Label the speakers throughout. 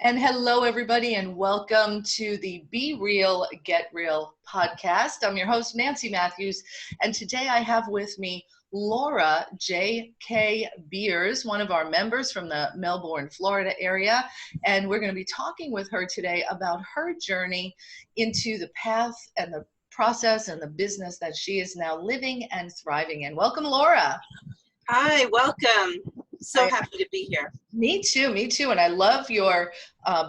Speaker 1: And hello, everybody, and welcome to the Be Real, Get Real podcast. I'm your host, Nancy Matthews, and today I have with me Laura J.K. Beers, one of our members from the Melbourne, Florida area, and we're going to be talking with her today about her journey into the path and the process and the business that she is now living and thriving in. Welcome, Laura.
Speaker 2: Hi, welcome. So happy to be here.
Speaker 1: Me too. And I love your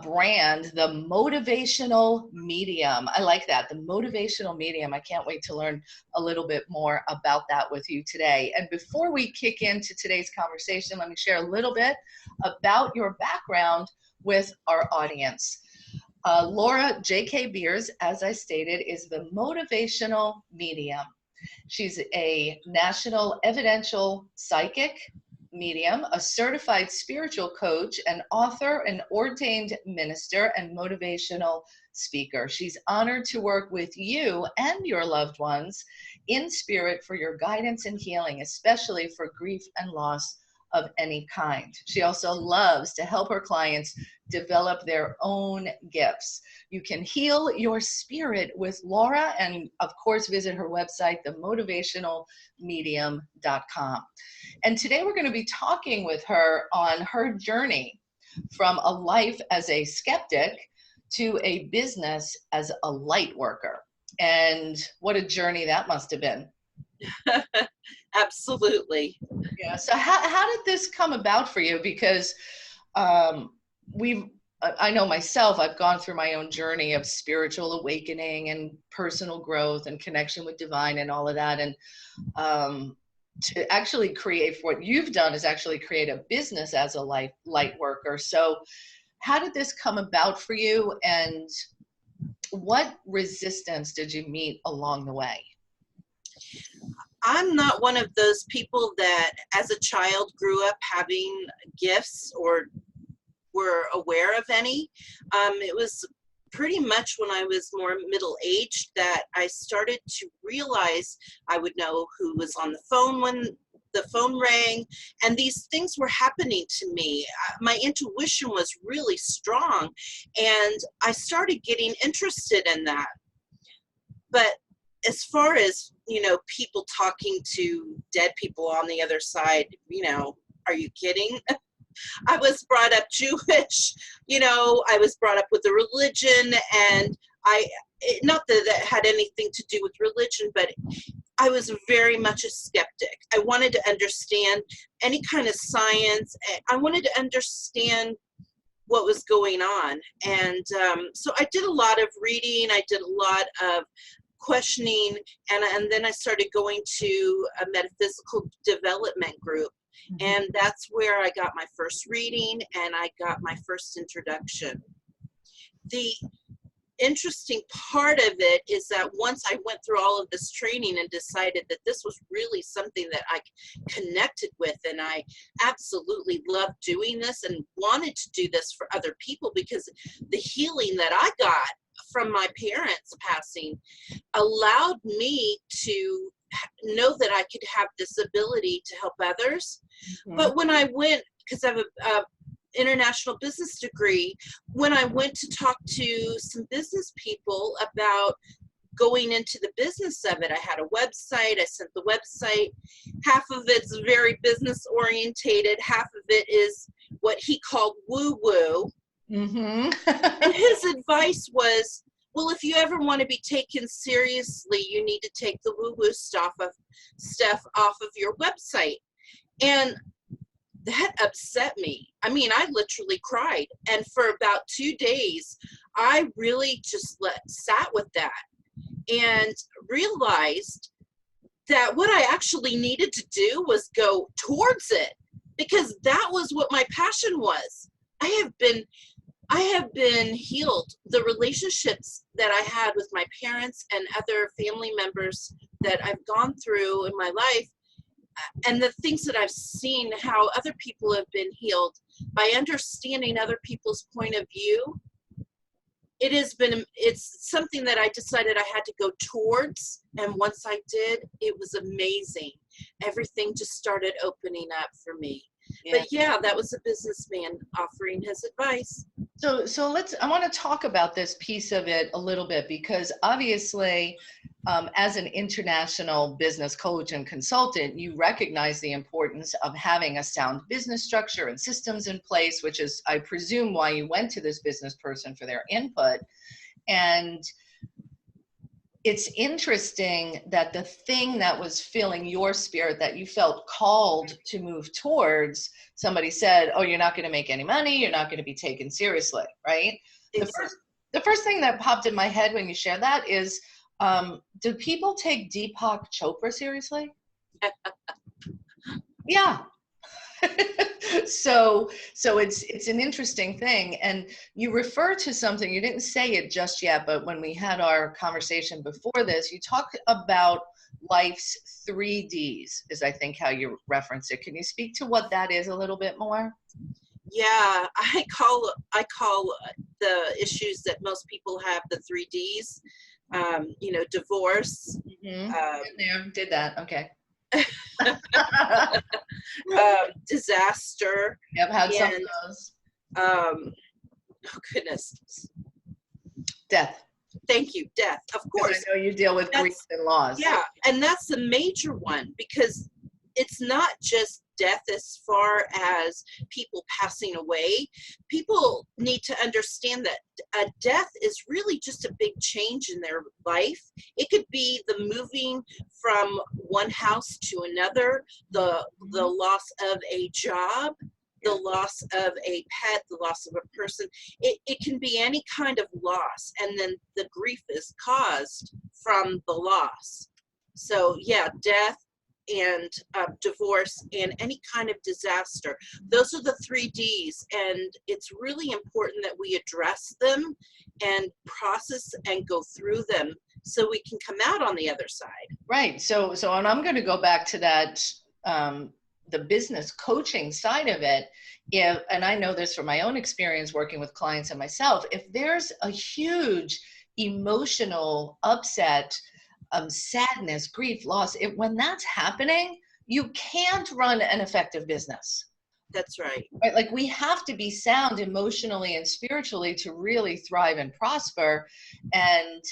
Speaker 1: brand, the Motivational Medium. I like that, the Motivational Medium. I can't wait to learn a little bit more about that with you today. And before we kick into today's conversation, let me share a little bit about your background with our audience. Laura J.K. Beers, as I stated, is the Motivational Medium. She's a national evidential psychic medium, a certified spiritual coach, an author, an ordained minister, and motivational speaker. She's honored to work with you and your loved ones in spirit for your guidance and healing, especially for grief and loss of any kind. She also loves to help her clients develop their own gifts. You can heal your spirit with Laura, and of course visit her website, themotivationalmedium.com. And today we're going to be talking with her on her journey from a life as a skeptic to a business as a light worker. And what a journey that must have been.
Speaker 2: Absolutely.
Speaker 1: Yeah. So how did this come about for you? Because I know myself, I've gone through my own journey of spiritual awakening and personal growth and connection with divine and all of that. And to actually create, what you've done is actually create a business as a light worker. So how did this come about for you, and what resistance did you meet along the way?
Speaker 2: I'm not one of those people that as a child grew up having gifts or were aware of any. It was pretty much when I was more middle-aged that I started to realize I would know who was on the phone when the phone rang, and these things were happening to me. My intuition was really strong, and I started getting interested in that. But as far as, people talking to dead people on the other side, are you kidding? I was brought up Jewish, I was brought up with a religion, and not that that had anything to do with religion, but I was very much a skeptic. I wanted to understand any kind of science. I wanted to understand what was going on. And so I did a lot of reading. I did a lot of questioning. And then I started going to a metaphysical development group. And that's where I got my first reading and I got my first introduction. The interesting part of it is that once I went through all of this training and decided that this was really something that I connected with, and I absolutely loved doing this and wanted to do this for other people, because the healing that I got from my parents passing allowed me to know that I could have this ability to help others. But when I went, because I have a international business degree, when I went to talk to some business people about going into the business of it, I had a website. I sent the website. Half of it's very business orientated. Half of it is what he called woo-woo. And his advice was, well, if you ever want to be taken seriously, you need to take the woo-woo stuff off of your website. And that upset me. I mean, I literally cried. And for about 2 days, I really just sat with that and realized that what I actually needed to do was go towards it, because that was what my passion was. I have been healed. The relationships that I had with my parents and other family members that I've gone through in my life, and the things that I've seen, how other people have been healed by understanding other people's point of view, it's something that I decided I had to go towards. And once I did, it was amazing. Everything just started opening up for me. Yeah. But yeah, that was a businessman offering his advice.
Speaker 1: So I want to talk about this piece of it a little bit, because obviously, as an international business coach and consultant, you recognize the importance of having a sound business structure and systems in place, which is, I presume, why you went to this business person for their input. And it's interesting that the thing that was filling your spirit, that you felt called to move towards, somebody said, oh, you're not going to make any money, you're not going to be taken seriously, right?
Speaker 2: Exactly.
Speaker 1: The first thing that popped in my head when you shared that is, do people take Deepak Chopra seriously? Yeah. So it's an interesting thing. And you refer to something, you didn't say it just yet, but when we had our conversation before this, you talked about life's 3Ds, is I think how you reference it. Can you speak to what that is a little bit more?
Speaker 2: Yeah, I call the issues that most people have the 3Ds. Divorce.
Speaker 1: There, did that. Okay.
Speaker 2: Disaster.
Speaker 1: Yep, had some of
Speaker 2: and
Speaker 1: those.
Speaker 2: oh goodness,
Speaker 1: Death.
Speaker 2: thank you, death, of course.
Speaker 1: I know you deal with grief and loss.
Speaker 2: Yeah, and that's the major one, because it's not just death as far as people passing away. People need to understand that a death is really just a big change in their life. It could be the moving from one house to another, the loss of a job, the loss of a pet, the loss of a person. It can be any kind of loss, and then the grief is caused from the loss. So yeah, death and divorce and any kind of disaster. Those are the 3Ds, and it's really important that we address them and process and go through them so we can come out on the other side.
Speaker 1: Right. So and I'm going to go back to that, the business coaching side of it. And I know this from my own experience working with clients and myself, if there's a huge emotional upset, sadness, grief, loss, when that's happening, you can't run an effective business.
Speaker 2: That's right.
Speaker 1: Right? Like, we have to be sound emotionally and spiritually to really thrive and prosper. And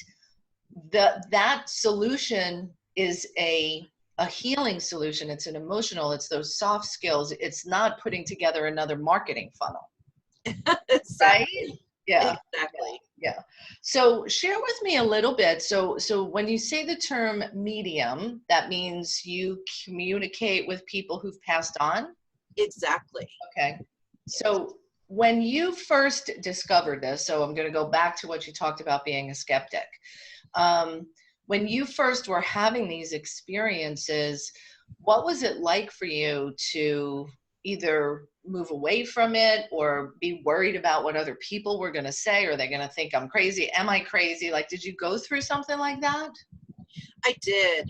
Speaker 1: that solution is a healing solution. It's an emotional, it's those soft skills. It's not putting together another marketing funnel.
Speaker 2: Exactly.
Speaker 1: Right? Yeah.
Speaker 2: Exactly.
Speaker 1: Yeah. So share with me a little bit. So when you say the term medium, that means you communicate with people who've passed on?
Speaker 2: Exactly.
Speaker 1: Okay. So when you first discovered this, so I'm going to go back to what you talked about being a skeptic. When you first were having these experiences, what was it like for you to either move away from it or be worried about what other people were going to say? Are they going to think I'm crazy? Am I crazy? Like, did you go through something like that?
Speaker 2: I did.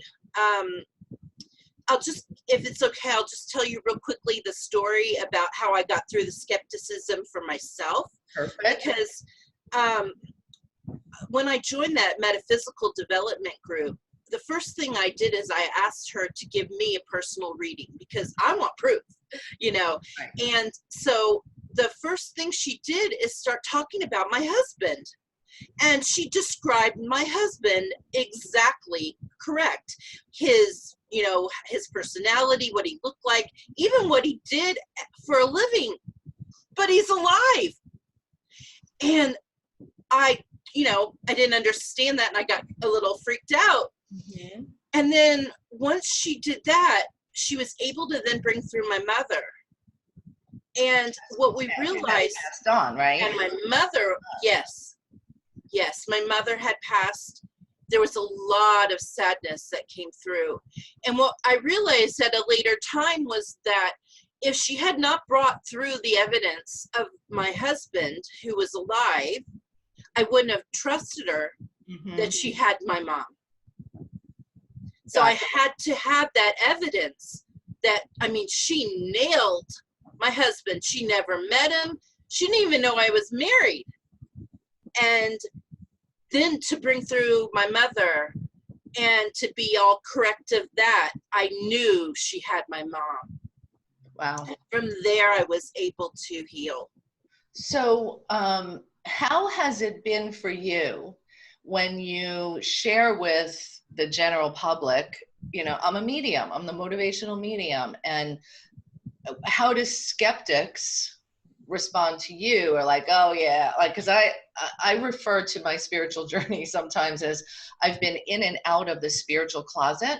Speaker 2: If it's okay, I'll just tell you real quickly the story about how I got through the skepticism for myself.
Speaker 1: Perfect.
Speaker 2: Because when I joined that metaphysical development group, the first thing I did is I asked her to give me a personal reading, because I want proof, Right. And so the first thing she did is start talking about my husband. And she described my husband exactly correct. His personality, what he looked like, even what he did for a living, but he's alive. And I didn't understand that, and I got a little freaked out. Mm-hmm. And then once she did that, she was able to then bring through my mother. And what we realized,
Speaker 1: passed on, right?
Speaker 2: And my mother, yes, my mother had passed. There was a lot of sadness that came through. And what I realized at a later time was that if she had not brought through the evidence of my husband who was alive, I wouldn't have trusted her that she had my mom. So I had to have that evidence that, she nailed my husband. She never met him. She didn't even know I was married. And then to bring through my mother and to be all correct of that, I knew she had my mom.
Speaker 1: Wow.
Speaker 2: And from there, I was able to heal.
Speaker 1: So, how has it been for you when you share with the general public, you know, I'm a medium, I'm the motivational medium, and how do skeptics respond to you? Or like, oh yeah, like, because I refer to my spiritual journey sometimes as I've been in and out of the spiritual closet.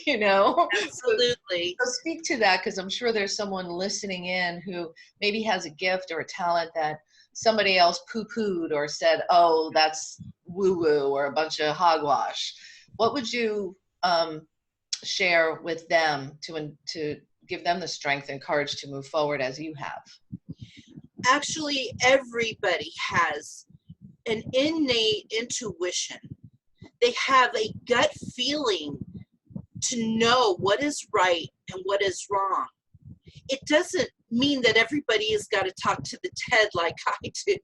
Speaker 1: You know,
Speaker 2: Absolutely.
Speaker 1: so speak to that, because I'm sure there's someone listening in who maybe has a gift or a talent that somebody else poo-pooed or said, oh, that's woo-woo or a bunch of hogwash. What would you share with them to give them the strength and courage to move forward as you have?
Speaker 2: Actually, everybody has an innate intuition. They have a gut feeling to know what is right and what is wrong. It doesn't mean that everybody has got to talk to the TED like I do.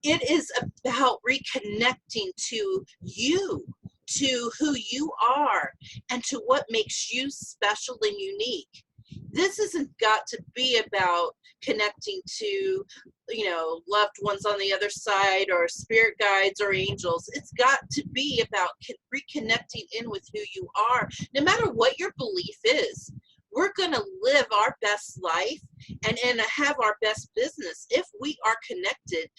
Speaker 2: It is about reconnecting to you, to who you are, and to what makes you special and unique. This hasn't got to be about connecting to, you know, loved ones on the other side or spirit guides or angels. It's got to be about reconnecting in with who you are. No matter what your belief is, we're going to live our best life and have our best business if we are connected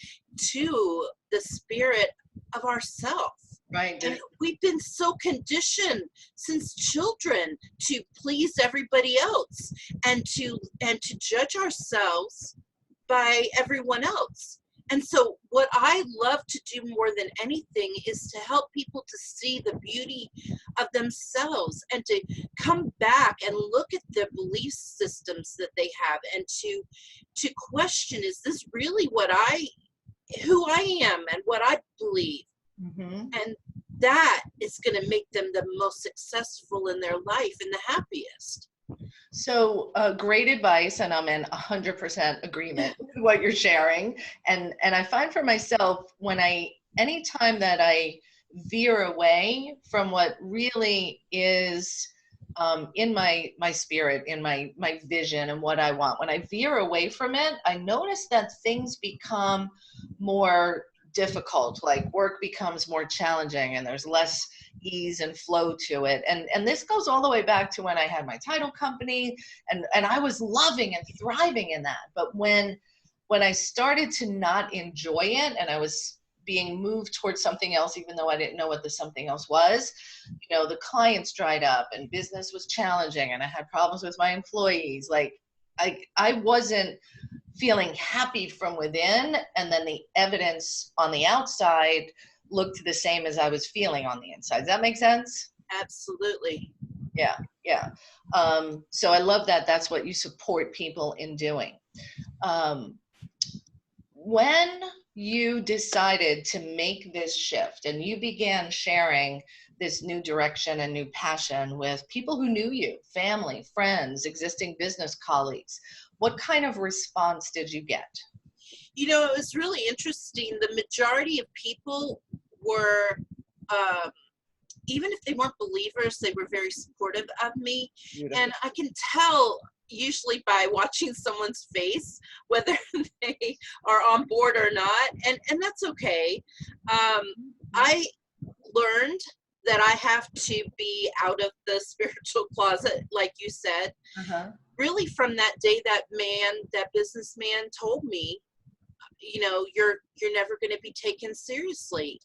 Speaker 2: to the spirit of ourselves.
Speaker 1: Right.
Speaker 2: And we've been so conditioned since children to please everybody else and to judge ourselves by everyone else. And so what I love to do more than anything is to help people to see the beauty of themselves and to come back and look at the belief systems that they have and to question, is this really who I am and what I believe?
Speaker 1: Mm-hmm.
Speaker 2: And that is going to make them the most successful in their life and the happiest.
Speaker 1: So great advice, and I'm in 100% agreement with what you're sharing. And I find for myself, anytime that I veer away from what really is in my spirit, in my vision and what I want, when I veer away from it, I notice that things become more difficult, like work becomes more challenging and there's less ease and flow to it. And this goes all the way back to when I had my title company, and I was loving and thriving in that. But when I started to not enjoy it and I was being moved towards something else, even though I didn't know what the something else was, you know, the clients dried up and business was challenging and I had problems with my employees. Like I wasn't feeling happy from within, and then the evidence on the outside looked the same as I was feeling on the inside. Does that make sense?
Speaker 2: Absolutely.
Speaker 1: Yeah. So I love that. That's what you support people in doing. When you decided to make this shift and you began sharing this new direction and new passion with people who knew you, family, friends, existing business colleagues, what kind of response did you get?
Speaker 2: You know, it was really interesting. The majority of people were, even if they weren't believers, they were very supportive of me.
Speaker 1: Beautiful.
Speaker 2: And I can tell usually by watching someone's face whether they are on board or not, and that's okay. I learned that I have to be out of the spiritual closet, like you said. Really, from that day that businessman told me, you know, you're never going to be taken seriously.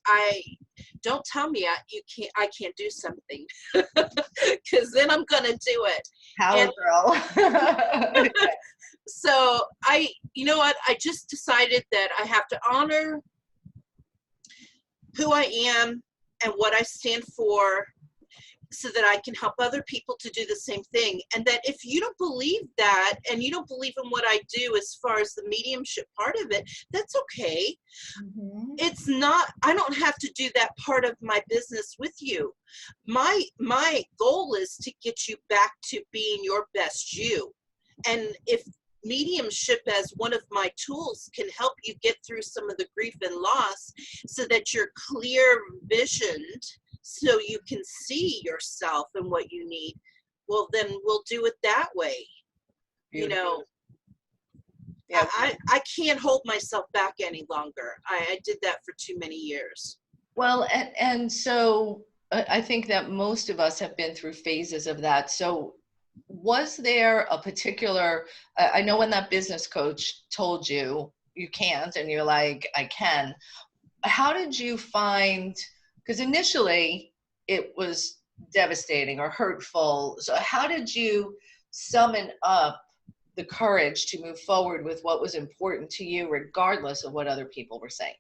Speaker 2: Don't tell me I can't do something, because then I'm going to do it.
Speaker 1: Power girl.
Speaker 2: So you know what? I just decided that I have to honor who I am and what I stand for, so that I can help other people to do the same thing. And that if you don't believe that, and you don't believe in what I do as far as the mediumship part of it, that's okay. Mm-hmm. It's not, I don't have to do that part of my business with you. My goal is to get you back to being your best you. And if mediumship as one of my tools can help you get through some of the grief and loss so that you're clear visioned, so you can see yourself and what you need, well, then we'll do it that way. Beautiful. You know,
Speaker 1: Yeah.
Speaker 2: I can't hold myself back any longer. I did that for too many years.
Speaker 1: Well, and so I think that most of us have been through phases of that. So was there a particular, I know when that business coach told you you can't, and you're like, I can, how did you find, because initially it was devastating or hurtful. So how did you summon up the courage to move forward with what was important to you, regardless of what other people were saying?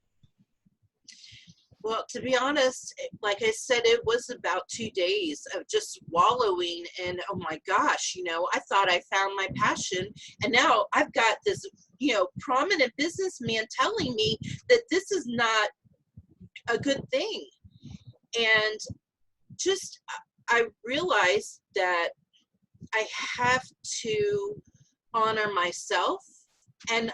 Speaker 2: Well, to be honest, like I said, it was about 2 days of just wallowing in, oh my gosh, I thought I found my passion. And now I've got this, prominent businessman telling me that this is not a good thing. And just, I realized that I have to honor myself. And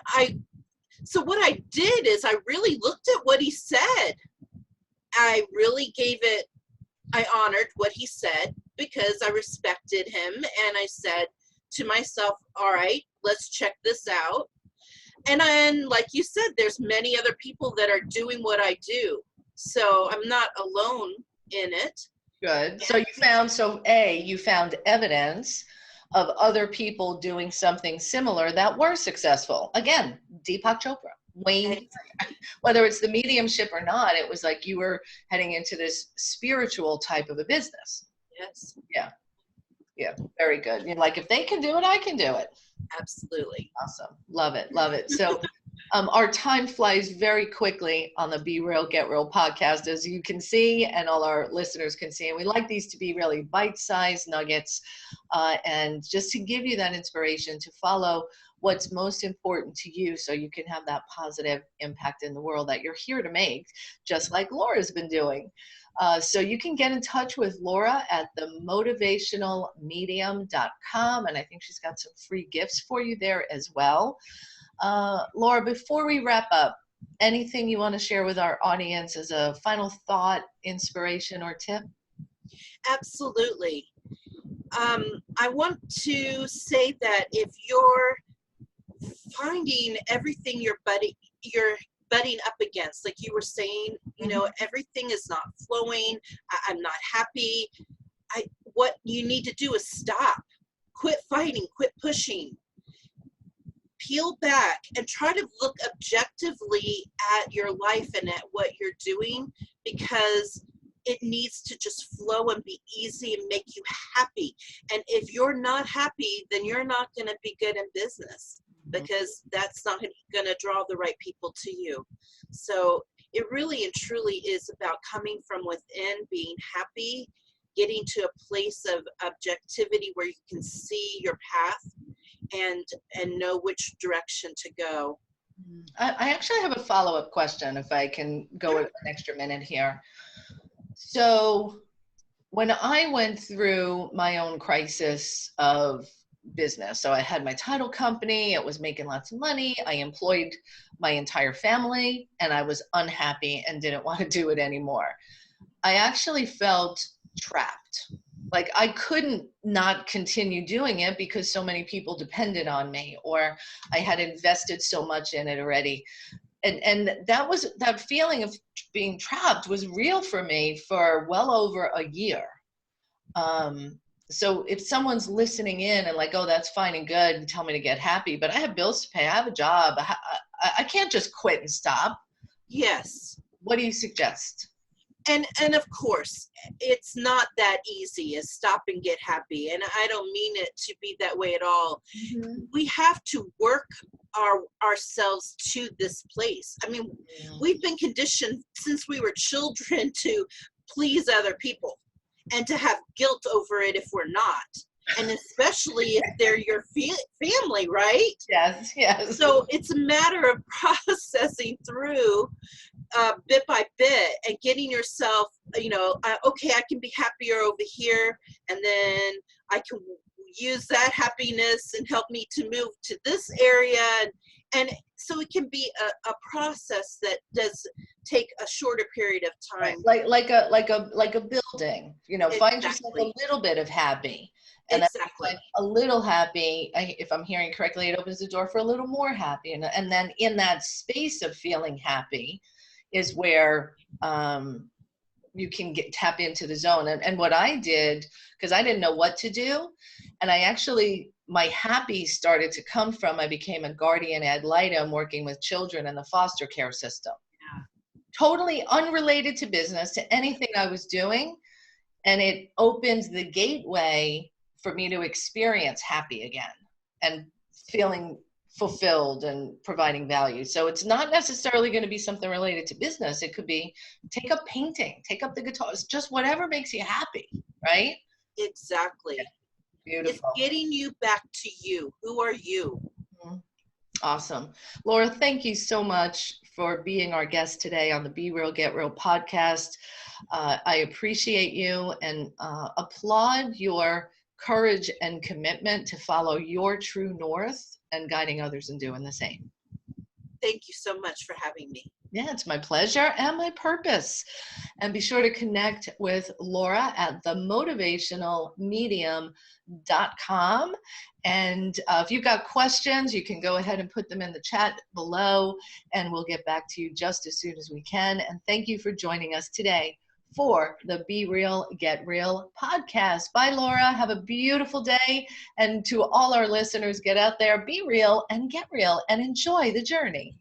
Speaker 2: so what I did is I really looked at what he said. I really I honored what he said because I respected him. And I said to myself, all right, let's check this out. And then, like you said, there's many other people that are doing what I do. So I'm not alone in it.
Speaker 1: Good. So you found evidence of other people doing something similar that were successful. Again, Deepak Chopra, Wayne, whether it's the mediumship or not, it was like you were heading into this spiritual type of a business.
Speaker 2: Yes.
Speaker 1: Yeah. Yeah. Very good. You're like, if they can do it, I can do it.
Speaker 2: Absolutely.
Speaker 1: Awesome. Love it. Love it. So our time flies very quickly on the Be Real, Get Real podcast, as you can see, and all our listeners can see. And we like these to be really bite-sized nuggets, and just to give you that inspiration to follow what's most important to you so you can have that positive impact in the world that you're here to make, just like Laura's been doing. So you can get in touch with Laura at themotivationalmedium.com, and I think she's got some free gifts for you there as well. Laura, before we wrap up, anything you want to share with our audience as a final thought, inspiration, or tip?
Speaker 2: Absolutely. I want to say that if you're finding everything you're butting up against, like you were saying, everything is not flowing, I'm not happy, what you need to do is stop, quit fighting, quit pushing, peel back and try to look objectively at your life and at what you're doing, because it needs to just flow and be easy and make you happy. And if you're not happy, then you're not going to be good in business, because that's not going to draw the right people to you. So it really and truly is about coming from within, being happy, getting to a place of objectivity where you can see your path and know which direction to go.
Speaker 1: I actually have a follow-up question, if I can go an extra minute here. So when I went through my own crisis of business, so I had my title company, it was making lots of money, I employed my entire family, and I was unhappy and didn't want to do it anymore. I actually felt trapped. Like I couldn't not continue doing it because so many people depended on me, or I had invested so much in it already. And that feeling of being trapped was real for me for well over a year. So if someone's listening in and like, oh, that's fine and good, and tell me to get happy, but I have bills to pay, I have a job, I can't just quit and stop.
Speaker 2: Yes.
Speaker 1: What do you suggest?
Speaker 2: And of course, it's not that easy as stop and get happy. And I don't mean it to be that way at all. Mm-hmm. We have to work ourselves to this place. I mean, we've been conditioned since we were children to please other people and to have guilt over it if we're not. And especially if they're your family, right?
Speaker 1: Yes, yes.
Speaker 2: So it's a matter of processing through bit by bit and getting yourself, okay, I can be happier over here, and then I can use that happiness and help me to move to this area, and so it can be a process that does take a shorter period of time.
Speaker 1: Right. Like a building, you know, find yourself a
Speaker 2: Exactly.
Speaker 1: little bit of happy. And then
Speaker 2: Exactly.
Speaker 1: like a little happy, if I'm hearing correctly, it opens the door for a little more happy. And then in that space of feeling happy is where you can tap into the zone. And what I did, because I didn't know what to do, and I actually, my happy started to come from, I became a guardian ad litem working with children in the foster care system.
Speaker 2: Yeah.
Speaker 1: Totally unrelated to business, to anything I was doing. And it opened the gateway for me to experience happy again and feeling fulfilled and providing value. So it's not necessarily going to be something related to business. It could be take up painting, take up the guitar, it's just whatever makes you happy, right?
Speaker 2: Exactly.
Speaker 1: Beautiful.
Speaker 2: It's getting you back to you. Who are you?
Speaker 1: Awesome. Laura, thank you so much for being our guest today on the Be Real, Get Real podcast. I appreciate you and applaud your courage and commitment to follow your true north and guiding others in doing the same.
Speaker 2: Thank you so much for having me.
Speaker 1: Yeah, it's my pleasure and my purpose. And be sure to connect with Laura at themotivationalmedium.com. And if you've got questions, you can go ahead and put them in the chat below, and we'll get back to you just as soon as we can. And thank you for joining us today for the Be Real, Get Real podcast. Bye, Laura. Have a beautiful day. And to all our listeners, get out there, be real and get real and enjoy the journey.